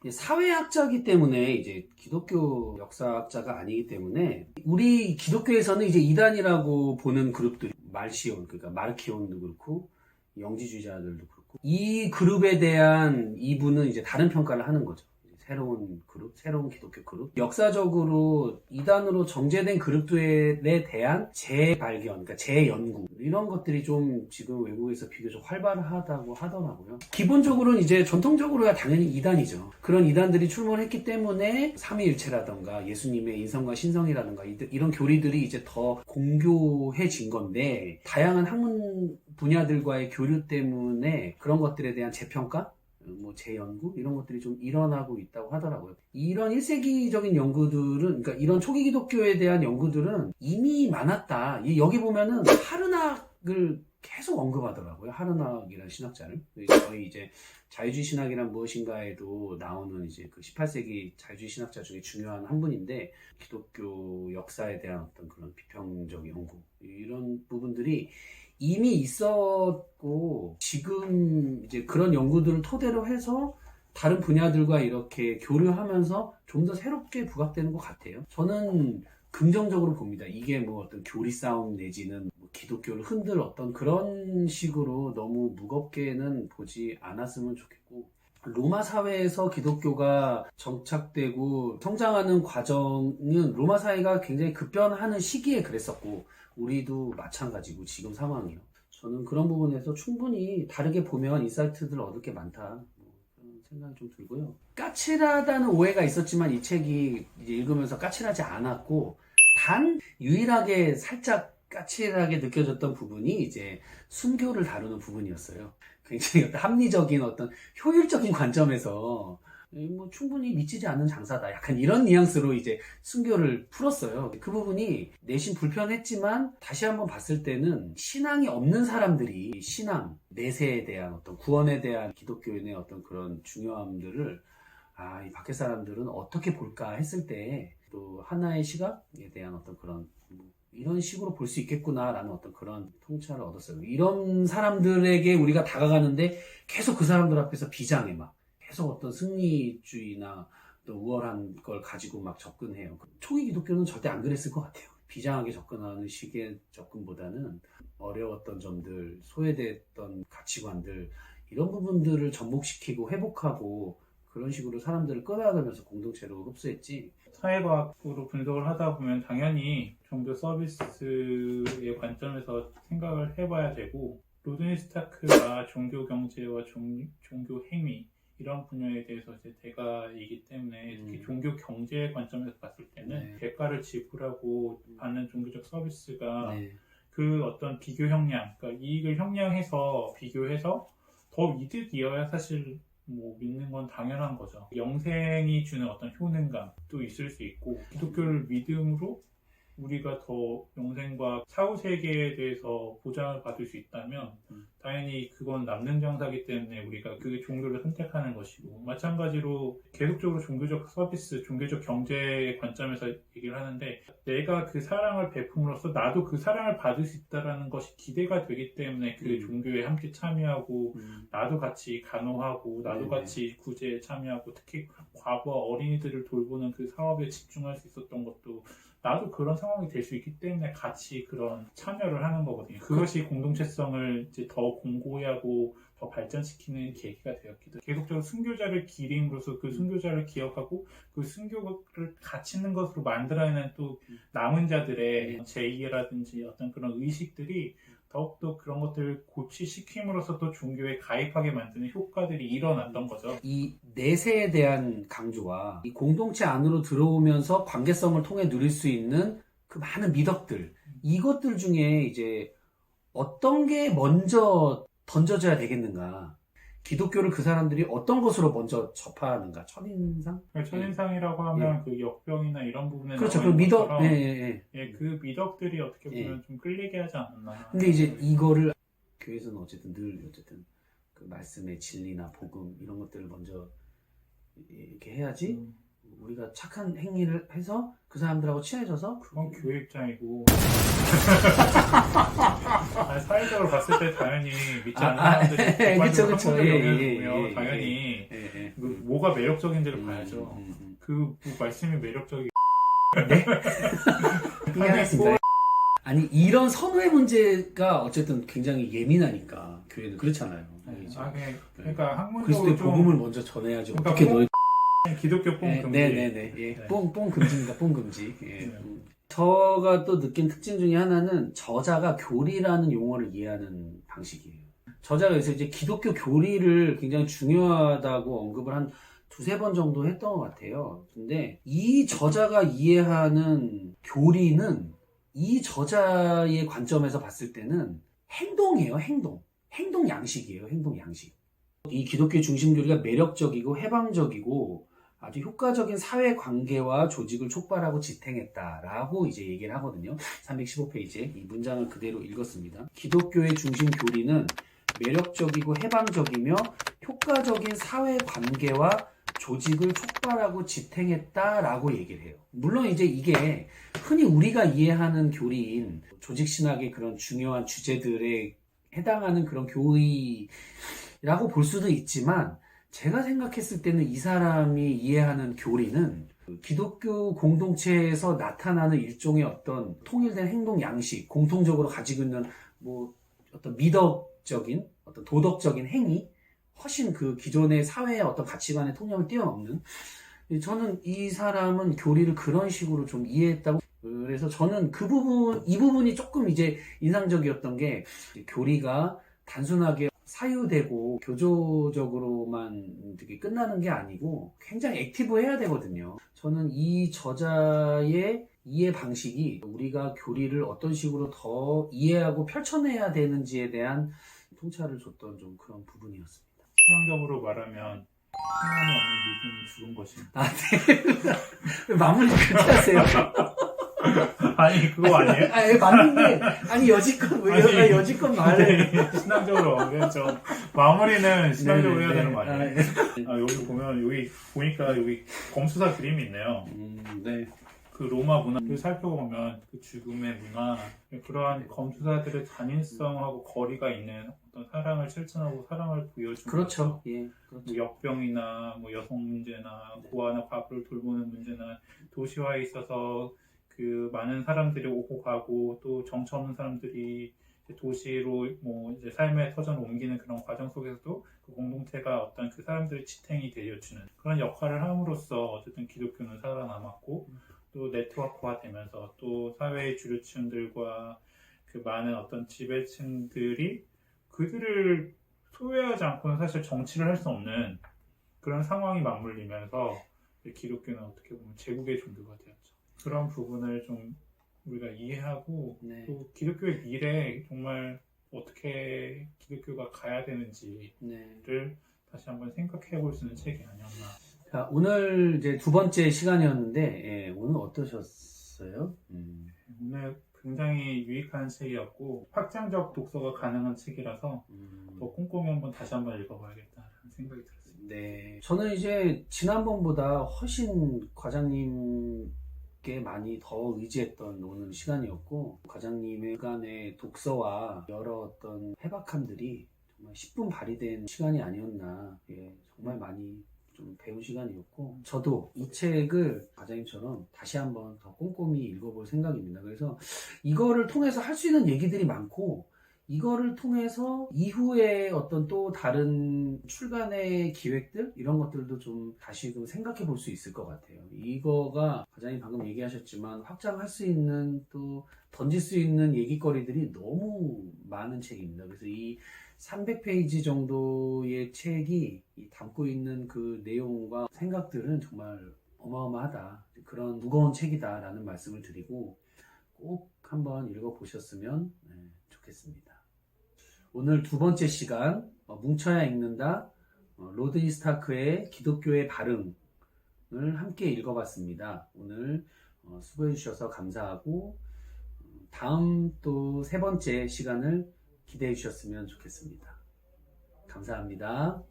사회학자이기 때문에 이제 기독교 역사학자가 아니기 때문에 우리 기독교에서는 이제 이단이라고 보는 그룹들이 말시온, 그러니까 마르키온도 그렇고 영지주의자들도 그렇고 이 그룹에 대한 이분은 이제 다른 평가를 하는 거죠. 새로운 그룹, 새로운 기독교 그룹. 역사적으로 이단으로 정제된 그룹들에 대한 재발견, 그러니까 재연구 이런 것들이 좀 지금 외국에서 비교적 활발하다고 하더라고요. 기본적으로는 이제 전통적으로야 당연히 이단이죠. 그런 이단들이 출몰했기 때문에 삼위일체라던가 예수님의 인성과 신성이라던가 이런 교리들이 이제 더 공교해진 건데 다양한 학문 분야들과의 교류 때문에 그런 것들에 대한 재평가? 재연구 이런 것들이 좀 일어나고 있다고 하더라고요. 이런 1세기적인 연구들은, 그러니까 이런 초기 기독교에 대한 연구들은 이미 많았다. 여기 보면은 하르낙을 계속 언급하더라고요. 하르낙이라는 신학자를. 저희 이제 자유주의 신학이란 무엇인가에도 나오는 이제 그 18세기 자유주의 신학자 중에 중요한 한 분인데 기독교 역사에 대한 어떤 그런 비평적 연구 이런 부분들이 이미 있었고 지금 이제 그런 연구들을 토대로 해서 다른 분야들과 이렇게 교류하면서 좀 더 새롭게 부각되는 것 같아요. 저는 긍정적으로 봅니다. 이게 어떤 교리 싸움 내지는 기독교를 흔들 어떤 그런 식으로 너무 무겁게는 보지 않았으면 좋겠고, 로마 사회에서 기독교가 정착되고 성장하는 과정은 로마 사회가 굉장히 급변하는 시기에 그랬었고 우리도 마찬가지고 지금 상황이요. 저는 그런 부분에서 충분히 다르게 보면 인사이트들 얻을 게 많다. 그런 생각이 좀 들고요. 까칠하다는 오해가 있었지만 이 책이 이제 읽으면서 까칠하지 않았고 단 유일하게 살짝 까칠하게 느껴졌던 부분이 이제 순교를 다루는 부분이었어요. 굉장히 어떤 합리적인 어떤 효율적인 관점에서 충분히 미치지 않는 장사다. 약간 이런 뉘앙스로 이제 순교를 풀었어요. 그 부분이 내심 불편했지만 다시 한번 봤을 때는 신앙이 없는 사람들이 신앙, 내세에 대한 어떤 구원에 대한 기독교인의 어떤 그런 중요함들을 이 밖에 사람들은 어떻게 볼까 했을 때 또 하나의 시각에 대한 어떤 그런 이런 식으로 볼 수 있겠구나라는 어떤 그런 통찰을 얻었어요. 이런 사람들에게 우리가 다가가는데 계속 그 사람들 앞에서 비장해 계속 어떤 승리주의나 또 우월한 걸 가지고 접근해요. 초기 기독교는 절대 안 그랬을 것 같아요. 비장하게 접근하는 식의 접근보다는 어려웠던 점들, 소외됐던 가치관들 이런 부분들을 접목시키고 회복하고 그런 식으로 사람들을 끌어안으면서 공동체로 흡수했지. 사회과학으로 분석을 하다 보면 당연히 종교 서비스의 관점에서 생각을 해봐야 되고, 로드니 스타크가 종교 경제와 종교 행위 이런 분야에 대해서 이제 대가이기 때문에 특히 종교 경제의 관점에서 봤을 때는 대가를 지불하고 받는 종교적 서비스가 그 어떤 비교 형량, 그러니까 이익을 형량해서 비교해서 더 이득이어야 사실 믿는 건 당연한 거죠. 영생이 주는 어떤 효능감도 있을 수 있고, 기독교를 믿음으로 우리가 더 영생과 사후세계에 대해서 보장을 받을 수 있다면 당연히 그건 남는 장사기 때문에 우리가 그 종교를 선택하는 것이고, 마찬가지로 계속적으로 종교적 서비스, 종교적 경제의 관점에서 얘기를 하는데 내가 그 사랑을 베품으로써 나도 그 사랑을 받을 수 있다는 것이 기대가 되기 때문에 그 종교에 함께 참여하고 나도 같이 간호하고 나도 같이 구제에 참여하고 특히 과부와 어린이들을 돌보는 그 사업에 집중할 수 있었던 것도 나도 그런 상황이 될 수 있기 때문에 같이 그런 참여를 하는 거거든요. 그것이 공동체성을 이제 더 공고히 하고 더 발전시키는 계기가 되었기도 해요. 계속적으로 순교자를 기림으로써 그 순교자를 기억하고 그 순교를 갇히는 것으로 만들어내는 또 남은 자들의 제의라든지 어떤 그런 의식들이 더욱더 그런 것들을 고취시킴으로써 또 종교에 가입하게 만드는 효과들이 일어났던 거죠. 이 내세에 대한 강조와 이 공동체 안으로 들어오면서 관계성을 통해 누릴 수 있는 그 많은 미덕들, 이것들 중에 이제 어떤 게 먼저 던져져야 되겠는가? 기독교를 그 사람들이 어떤 것으로 먼저 접하는가? 첫인상? 첫인상이라고 하면 그 역병이나 이런 부분에 그렇죠. 그 미덕, 그 미덕들이 어떻게 보면 좀 끌리게 하지 않았나. 근데 이제 이거를 교회에서는 어쨌든 그 말씀의 진리나 복음 이런 것들을 먼저 이렇게 해야지 우리가 착한 행위를 해서 그 사람들하고 친해져서 그건 교회 입장이고 사회적으로 봤을 때 당연히 믿지 않는 사람들이 그쵸. 영향을 보면 당연히 뭐가 매력적인지를 봐야죠. 그 말씀이 매력적이. 이해하겠습니다. 아니 이런 선호의 문제가 어쨌든 굉장히 예민하니까 교회는 그렇잖아요. 이제. 그러니까 학문적으로 그리스도의 좀 복음을 먼저 전해야죠. 그러니까 어떻게 너희 기독교 뽕 금지. 네네네. 예. 네. 뽕 금지입니다. 뽕 금지. 예. 네. 저가 또 느낀 특징 중에 하나는 저자가 교리라는 용어를 이해하는 방식이에요. 저자가 그래서 이제 기독교 교리를 굉장히 중요하다고 언급을 한 두세 번 정도 했던 것 같아요. 근데 이 저자가 이해하는 교리는 이 저자의 관점에서 봤을 때는 행동이에요, 행동. 행동 양식이에요, 행동 양식. 이 기독교 중심 교리가 매력적이고 해방적이고 아주 효과적인 사회 관계와 조직을 촉발하고 지탱했다라고 이제 얘기를 하거든요. 315페이지에 이 문장을 그대로 읽었습니다. 기독교의 중심 교리는 매력적이고 해방적이며 효과적인 사회 관계와 조직을 촉발하고 지탱했다라고 얘기를 해요. 물론 이제 이게 흔히 우리가 이해하는 교리인 조직신학의 그런 중요한 주제들에 해당하는 그런 교리라고 볼 수도 있지만 제가 생각했을 때는 이 사람이 이해하는 교리는 기독교 공동체에서 나타나는 일종의 어떤 통일된 행동 양식, 공통적으로 가지고 있는 뭐 어떤 미덕적인, 어떤 도덕적인 행위, 훨씬 그 기존의 사회의 어떤 가치관의 통념을 뛰어넘는 저는 이 사람은 교리를 그런 식으로 좀 이해했다고 그래서 저는 이 부분이 조금 이제 인상적이었던 게 교리가 단순하게 사유되고 교조적으로만 되게 끝나는 게 아니고 굉장히 액티브해야 되거든요. 저는 이 저자의 이해 방식이 우리가 교리를 어떤 식으로 더 이해하고 펼쳐내야 되는지에 대한 통찰을 줬던 좀 그런 부분이었습니다. 신앙적으로 말하면 하나님 없는 믿음은 죽은 것입니다. 네. 마무리 그렇게 하세요. 아니 그거 아니에요? 아니 맞는데 아니 여지껏 왜 여지껏 말해? 신앙적으로 그렇죠. 마무리는 신앙적으로 해야 되는 거 네. 아니에요? 여기 보면 여기 보니까 여기 검수사 그림이 있네요. 네. 그 로마 문화를 살펴보면 그 죽음의 문화 그러한 검수사들의 잔인성하고 거리가 있는 어떤 사랑을 실천하고 사랑을 보여주는 그렇죠. 예. 뭐 역병이나 뭐 여성 문제나 고아나 과부를 돌보는 문제나 도시화에 있어서 그 많은 사람들이 오고 가고 또 정처 없는 사람들이 도시로 뭐 이제 삶의 터전을 옮기는 그런 과정 속에서도 그 공동체가 어떤 그 사람들의 지탱이 되어주는 그런 역할을 함으로써 어쨌든 기독교는 살아남았고 또 네트워크화 되면서 또 사회의 주류층들과 그 많은 어떤 지배층들이 그들을 소외하지 않고는 사실 정치를 할 수 없는 그런 상황이 맞물리면서 기독교는 어떻게 보면 제국의 종교가 되었죠. 그런 부분을 좀 우리가 이해하고 네. 또 기독교의 미래에 정말 어떻게 기독교가 가야 되는지를 네. 다시 한번 생각해 볼 수 있는 책이 아니었나. 자, 오늘 이제 두 번째 시간이었는데 오늘 어떠셨어요? 오늘 굉장히 유익한 책이었고 확장적 독서가 가능한 책이라서 더 꼼꼼히 다시 한번 읽어봐야겠다는 생각이 들었습니다. 네, 저는 이제 지난번보다 훨씬 과장님께 많이 더 의지했던 오늘 시간이었고 과장님의 간의 독서와 여러 어떤 해박함들이 정말 10분 발휘된 시간이 아니었나 정말 많이 좀 배운 시간이었고 저도 이 책을 과장님처럼 다시 한번 더 꼼꼼히 읽어볼 생각입니다. 그래서 이거를 통해서 할 수 있는 얘기들이 많고 이거를 통해서 이후에 어떤 또 다른 출간의 기획들 이런 것들도 좀 다시 좀 생각해 볼 수 있을 것 같아요. 이거가 과장님 방금 얘기하셨지만 확장할 수 있는 또 던질 수 있는 얘기거리들이 너무 많은 책입니다. 그래서 이 300페이지 정도의 책이 담고 있는 그 내용과 생각들은 정말 어마어마하다. 그런 무거운 책이다라는 말씀을 드리고 꼭 한번 읽어보셨으면 좋겠습니다. 오늘 두 번째 시간 뭉쳐야 읽는다 로드니 스타크의 기독교의 발응을 함께 읽어봤습니다. 오늘 수고해 주셔서 감사하고 다음 또 세 번째 시간을 기대해 주셨으면 좋겠습니다. 감사합니다.